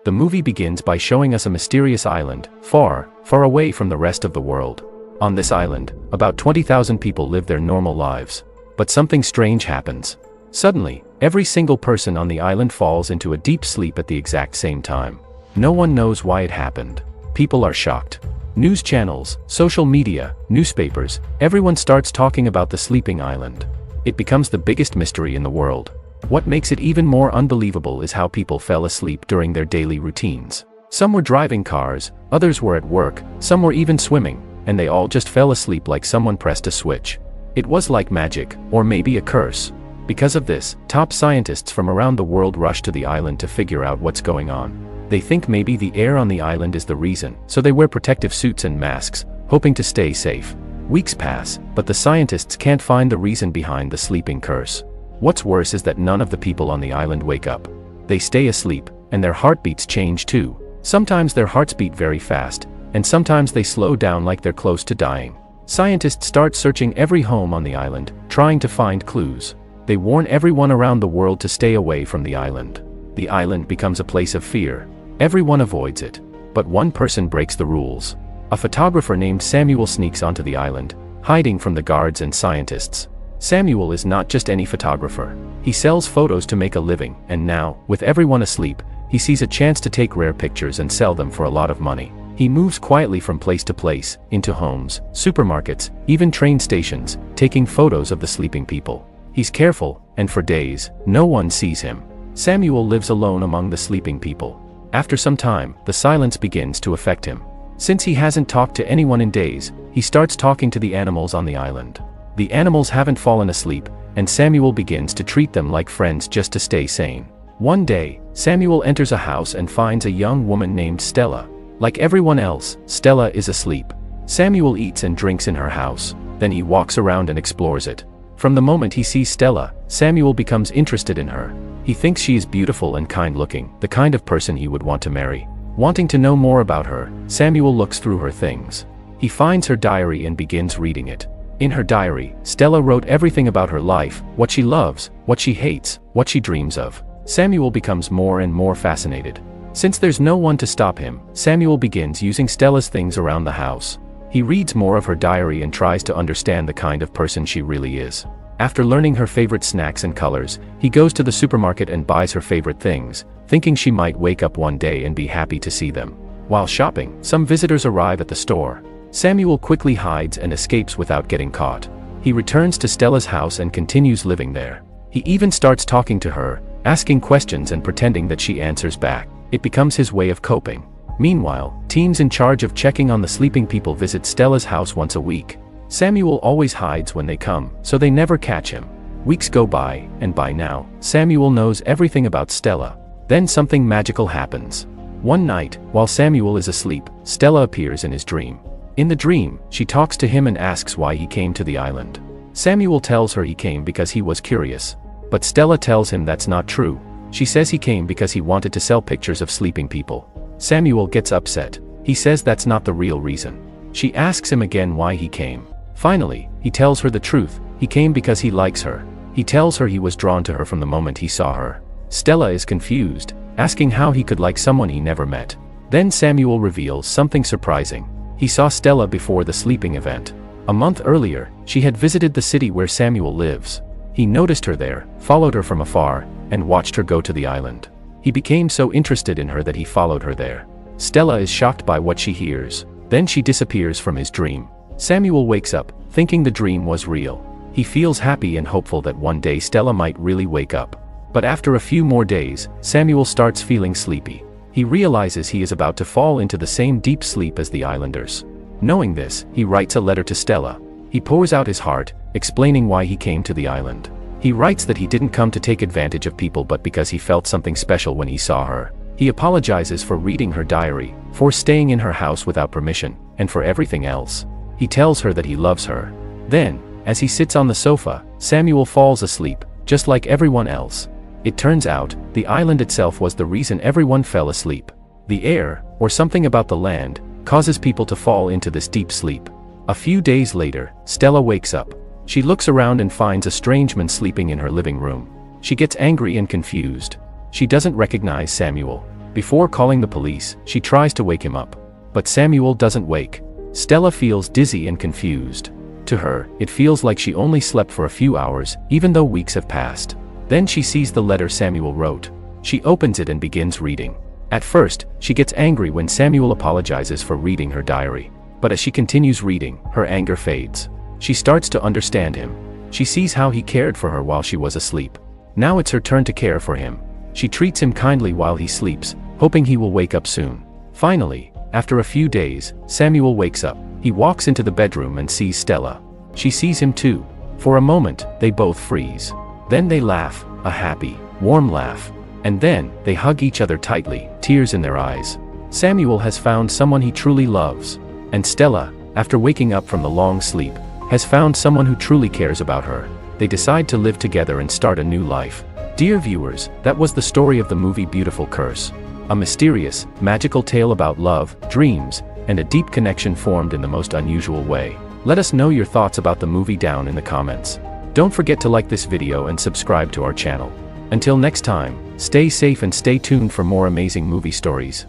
The movie begins by showing us a mysterious island, far, far away from the rest of the world. On this island, about 20,000 people live their normal lives. But something strange happens. Suddenly, every single person on the island falls into a deep sleep at the exact same time. No one knows why it happened. People are shocked. News channels, social media, newspapers, everyone starts talking about the sleeping island. It becomes the biggest mystery in the world. What makes it even more unbelievable is how people fell asleep during their daily routines. Some were driving cars, others were at work, some were even swimming, and they all just fell asleep like someone pressed a switch. It was like magic, or maybe a curse. Because of this, top scientists from around the world rush to the island to figure out what's going on. They think maybe the air on the island is the reason, so they wear protective suits and masks, hoping to stay safe. Weeks pass, but the scientists can't find the reason behind the sleeping curse. What's worse is that none of the people on the island wake up. They stay asleep, and their heartbeats change too. Sometimes their hearts beat very fast, and sometimes they slow down like they're close to dying. Scientists start searching every home on the island, trying to find clues. They warn everyone around the world to stay away from the island. The island becomes a place of fear. Everyone avoids it. But one person breaks the rules. A photographer named Samuel sneaks onto the island, hiding from the guards and scientists. Samuel is not just any photographer. He sells photos to make a living, and now, with everyone asleep, he sees a chance to take rare pictures and sell them for a lot of money. He moves quietly from place to place, into homes, supermarkets, even train stations, taking photos of the sleeping people. He's careful, and for days, no one sees him. Samuel lives alone among the sleeping people. After some time, the silence begins to affect him. Since he hasn't talked to anyone in days, he starts talking to the animals on the island. The animals haven't fallen asleep, and Samuel begins to treat them like friends just to stay sane. One day, Samuel enters a house and finds a young woman named Stella. Like everyone else, Stella is asleep. Samuel eats and drinks in her house, then he walks around and explores it. From the moment he sees Stella, Samuel becomes interested in her. He thinks she is beautiful and kind-looking, the kind of person he would want to marry. Wanting to know more about her, Samuel looks through her things. He finds her diary and begins reading it. In her diary, Stella wrote everything about her life, what she loves, what she hates, what she dreams of. Samuel becomes more and more fascinated. Since there's no one to stop him, Samuel begins using Stella's things around the house. He reads more of her diary and tries to understand the kind of person she really is. After learning her favorite snacks and colors, he goes to the supermarket and buys her favorite things, thinking she might wake up one day and be happy to see them. While shopping, some visitors arrive at the store. Samuel quickly hides and escapes without getting caught. He returns to Stella's house and continues living there. He even starts talking to her, asking questions and pretending that she answers back. It becomes his way of coping. Meanwhile, teams in charge of checking on the sleeping people visit Stella's house once a week. Samuel always hides when they come, so they never catch him. Weeks go by, and by now, Samuel knows everything about Stella. Then something magical happens. One night, while Samuel is asleep, Stella appears in his dream. In the dream, she talks to him and asks why he came to the island. Samuel tells her he came because he was curious. But Stella tells him that's not true. She says he came because he wanted to sell pictures of sleeping people. Samuel gets upset. He says that's not the real reason. She asks him again why he came. Finally, he tells her the truth. He came because he likes her. He tells her he was drawn to her from the moment he saw her. Stella is confused, asking how he could like someone he never met. Then Samuel reveals something surprising. He saw Stella before the sleeping event. A month earlier, she had visited the city where Samuel lives. He noticed her there, followed her from afar, and watched her go to the island. He became so interested in her that he followed her there. Stella is shocked by what she hears. Then she disappears from his dream. Samuel wakes up, thinking the dream was real. He feels happy and hopeful that one day Stella might really wake up. But after a few more days, Samuel starts feeling sleepy. He realizes he is about to fall into the same deep sleep as the islanders. Knowing this, he writes a letter to Stella. He pours out his heart, explaining why he came to the island. He writes that he didn't come to take advantage of people but because he felt something special when he saw her. He apologizes for reading her diary, for staying in her house without permission, and for everything else. He tells her that he loves her. Then, as he sits on the sofa, Samuel falls asleep, just like everyone else. It turns out, the island itself was the reason everyone fell asleep. The air, or something about the land, causes people to fall into this deep sleep. A few days later, Stella wakes up. She looks around and finds a strange man sleeping in her living room. She gets angry and confused. She doesn't recognize Samuel. Before calling the police, she tries to wake him up. But Samuel doesn't wake. Stella feels dizzy and confused. To her, it feels like she only slept for a few hours, even though weeks have passed. Then she sees the letter Samuel wrote. She opens it and begins reading. At first, she gets angry when Samuel apologizes for reading her diary. But as she continues reading, her anger fades. She starts to understand him. She sees how he cared for her while she was asleep. Now it's her turn to care for him. She treats him kindly while he sleeps, hoping he will wake up soon. Finally, after a few days, Samuel wakes up. He walks into the bedroom and sees Stella. She sees him too. For a moment, they both freeze. Then they laugh, a happy, warm laugh. And then, they hug each other tightly, tears in their eyes. Samuel has found someone he truly loves. And Stella, after waking up from the long sleep, has found someone who truly cares about her. They decide to live together and start a new life. Dear viewers, that was the story of the movie Beautiful Curse. A mysterious, magical tale about love, dreams, and a deep connection formed in the most unusual way. Let us know your thoughts about the movie down in the comments. Don't forget to like this video and subscribe to our channel. Until next time, stay safe and stay tuned for more amazing movie stories.